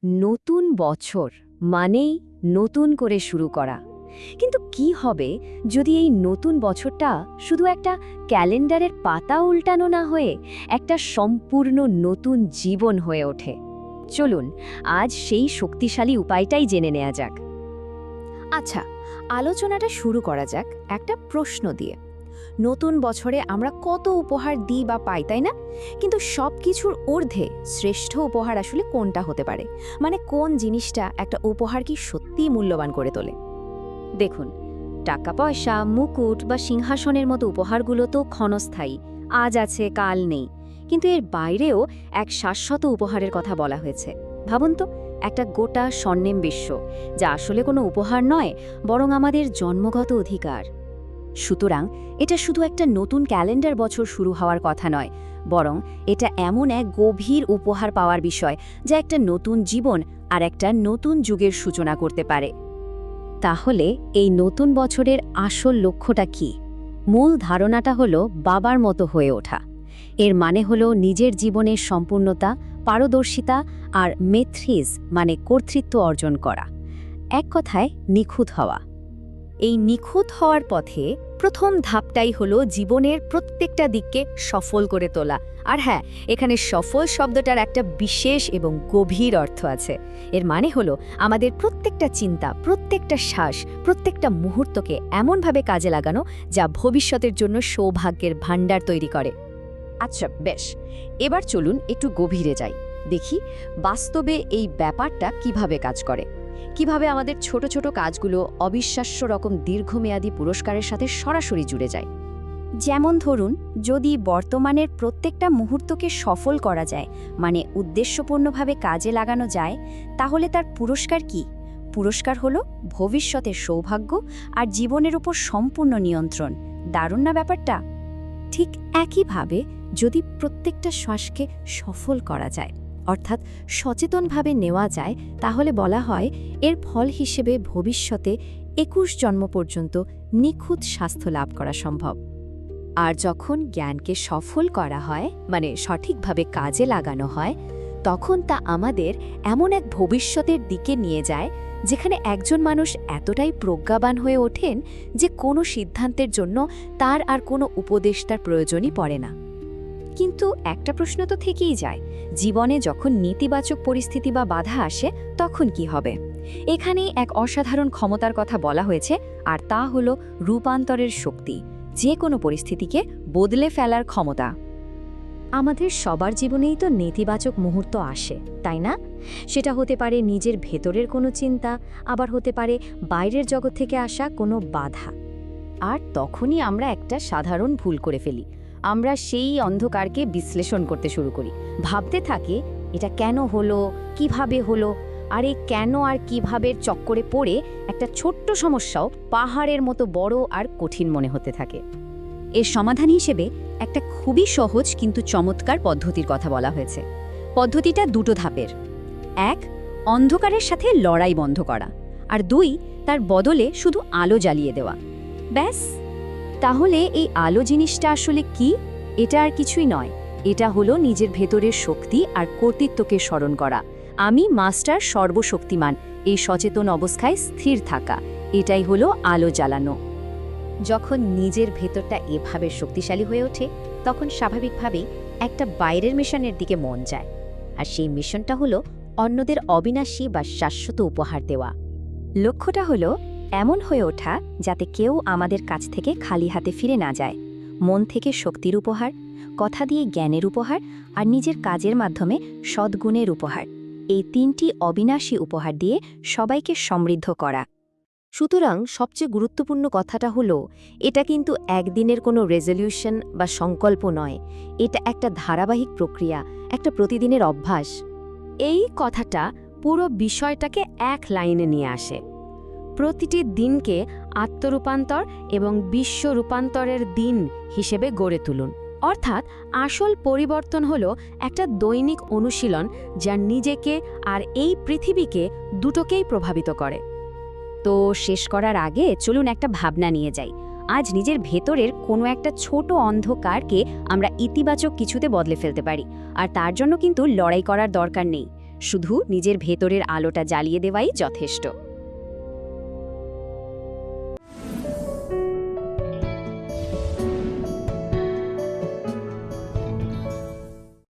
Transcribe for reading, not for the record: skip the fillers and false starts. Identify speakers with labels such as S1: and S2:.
S1: নতুন বছর মানেই নতুন করে শুরু করা। কিন্তু কি হবে যদি এই নতুন বছরটা শুধু একটা ক্যালেন্ডারের পাতা উল্টানো না হয়ে একটা সম্পূর্ণ নতুন জীবন হয়ে ওঠে? চলুন আজ সেই শক্তিশালী উপায়টাই জেনে নেওয়া যাক।
S2: আচ্ছা, আলোচনাটা শুরু করা যাক একটা প্রশ্ন দিয়ে। নতুন বছরে আমরা কত উপহার দিই বা পাই, তাই না? কিন্তু সব কিছুর ঊর্ধ্বে শ্রেষ্ঠ উপহার আসলে কোনটা হতে পারে? মানে কোন জিনিসটা একটা উপহার কি সত্যিই মূল্যবান করে তোলে?
S1: দেখুন, টাকা পয়সা, মুকুট বা সিংহাসনের মতো উপহারগুলো তো ক্ষণস্থায়ী, আজ আছে কাল নেই। কিন্তু এর বাইরেও এক শাশ্বত উপহারের কথা বলা হয়েছে। ভাবুন তো, একটা গোটা স্বর্ণেম বিশ্ব, যা আসলে কোনো উপহার নয়, বরং আমাদের জন্মগত অধিকার। সুতরাং এটা শুধু একটা নতুন ক্যালেন্ডার বছর শুরু হওয়ার কথা নয়, বরং এটা এমন এক গভীর উপহার পাওয়ার বিষয় যা একটা নতুন জীবন আর একটা নতুন যুগের সূচনা করতে পারে। তাহলে এই নতুন বছরের আসল লক্ষ্যটা কি? মূল ধারণাটা হলো বাবার মতো হয়ে ওঠা। এর মানে হলো নিজের জীবনের সম্পূর্ণতা, পারদর্শিতা আর মেথ্রিজ মানে কর্তৃত্ব অর্জন করা। এক কথায় নিখুঁত হওয়া।
S2: এই নিখুঁত হওয়ার পথে প্রথম ধাপটাই হলো জীবনের প্রত্যেকটা দিককে সফল করে তোলা। আর হ্যাঁ, এখানে সফল শব্দটার একটা বিশেষ এবং গভীর অর্থ আছে। এর মানে হলো আমাদের প্রত্যেকটা চিন্তা, প্রত্যেকটা শ্বাস, প্রত্যেকটা মুহূর্তকে এমনভাবে কাজে লাগানো যা ভবিষ্যতের জন্য সৌভাগ্যের ভাণ্ডার তৈরি করে।
S1: আচ্ছা বেশ, এবার চলুন একটু গভীরে যাই, দেখি বাস্তবে এই ব্যাপারটা কিভাবে কাজ করে। কিভাবে আমাদের ছোট ছোট কাজগুলো অবিশ্বাস্য রকম দীর্ঘমেয়াদী পুরস্কারের সাথে সরাসরি জুড়ে যায়।
S2: যেমন ধরুন, যদি বর্তমানের প্রত্যেকটা মুহূর্তকে সফল করা যায়, মানে উদ্দেশ্যপূর্ণভাবে কাজে লাগানো যায়, তাহলে তার পুরস্কার কি? পুরস্কার হলো ভবিষ্যতের সৌভাগ্য আর জীবনের উপর সম্পূর্ণ নিয়ন্ত্রণ। দারুণ না ব্যাপারটা? ঠিক একইভাবে যদি প্রত্যেকটা শ্বাসকে সফল করা যায়, অর্থাৎ সচেতনভাবে নেওয়া যায়, তাহলে বলা হয় এর ফল হিসেবে ভবিষ্যতে ২১ জন্ম পর্যন্ত নিখুঁত স্বাস্থ্য লাভ করা সম্ভব।
S1: আর যখন জ্ঞানকে সফল করা হয়, মানে সঠিকভাবে কাজে লাগানো হয়, তখন তা আমাদের এমন এক ভবিষ্যতের দিকে নিয়ে যায় যেখানে একজন মানুষ এতটাই প্রজ্ঞাবান হয়ে ওঠেন যে কোনো সিদ্ধান্তের জন্য তার আর কোনো উপদেষ্টার প্রয়োজনই পড়ে না। কিন্তু একটা প্রশ্ন তো থেকেই যায়, জীবনে যখন নেতিবাচক পরিস্থিতি বা বাধা আসে তখন কি হবে? এখানেই এক অসাধারণ ক্ষমতার কথা বলা হয়েছে, আর তা হলো রূপান্তরের শক্তি, যে কোনো পরিস্থিতিকে বদলে ফেলার ক্ষমতা। আমাদের সবার জীবনেই তো নেতিবাচক মুহূর্ত আসে, তাই না? সেটা হতে পারে নিজের ভেতরের কোনো চিন্তা, আবার হতে পারে বাইরের জগৎ থেকে আসা কোনো বাধা। আর তখনই আমরা একটা সাধারণ ভুল করে ফেলি। আমরা সেই অন্ধকারকে বিশ্লেষণ করতে শুরু করি, ভাবতে থাকি এটা কেন হলো, কিভাবে হলো। আর এই কেন আর কিভাবের চক্করে পড়ে একটা ছোট্ট সমস্যাও পাহাড়ের মতো বড় আর কঠিন মনে হতে থাকে। এর সমাধান হিসেবে একটা খুবই সহজ কিন্তু চমৎকার পদ্ধতির কথা বলা হয়েছে। পদ্ধতিটা দুটো ধাপের। ১, অন্ধকারের সাথে লড়াই বন্ধ করা, আর ২, তার বদলে শুধু আলো জ্বালিয়ে দেওয়া। ব্যাস। তাহলে এই আলো জিনিসটা আসলে কি? এটা আর কিছুই নয়, এটা হলো নিজের ভেতরের শক্তি আর কর্তৃত্বকে স্মরণ করা। আমি মাস্টার সর্বশক্তিমান, এই সচেতন অবস্থায় স্থির থাকা, এটাই হলো আলো জ্বালানো। যখন নিজের ভেতরটা এভাবে শক্তিশালী হয়ে ওঠে, তখন স্বাভাবিকভাবেই একটা বাইরের মিশনের দিকে মন যায়। আর সেই মিশনটা হলো অন্যদের অবিনাশী বা শাশ্বত উপহার দেওয়া। লক্ষ্যটা হলো এমন হয়ে ওঠা যাতে কেউ আমাদের কাছ থেকে খালি হাতে ফিরে না যায়। মন থেকে শক্তির উপহার, কথা দিয়ে জ্ঞানের উপহার, আর নিজের কাজের মাধ্যমে সদ্গুণের উপহার। এই ৩টি অবিনাশী উপহার দিয়ে সবাইকে সমৃদ্ধ করা। সুতরাং সবচেয়ে গুরুত্বপূর্ণ কথাটা হলো, এটা কিন্তু একদিনের কোনো রেজলিউশন বা সংকল্প নয়। এটা একটা ধারাবাহিক প্রক্রিয়া, একটা প্রতিদিনের অভ্যাস। এই কথাটা পুরো বিষয়টাকে এক লাইনে নিয়ে আসে। প্রতিটি দিনকে আত্মরূপান্তর এবং বিশ্ব রূপান্তরের দিন হিসেবে গড়ে তুলুন। অর্থাৎ আসল পরিবর্তন হলো একটা দৈনিক অনুশীলন যা নিজেকে আর এই পৃথিবীকে দুটোকেই প্রভাবিত করে। তো শেষ করার আগে চলুন একটা ভাবনা নিয়ে যাই। আজ নিজের ভেতরের কোনো একটা ছোট অন্ধকারকে আমরা ইতিবাচক কিছুতে বদলে ফেলতে পারি। আর তার জন্য কিন্তু লড়াই করার দরকার নেই।
S2: শুধু নিজের ভেতরের আলোটা জ্বালিয়ে দেওয়াই যথেষ্ট।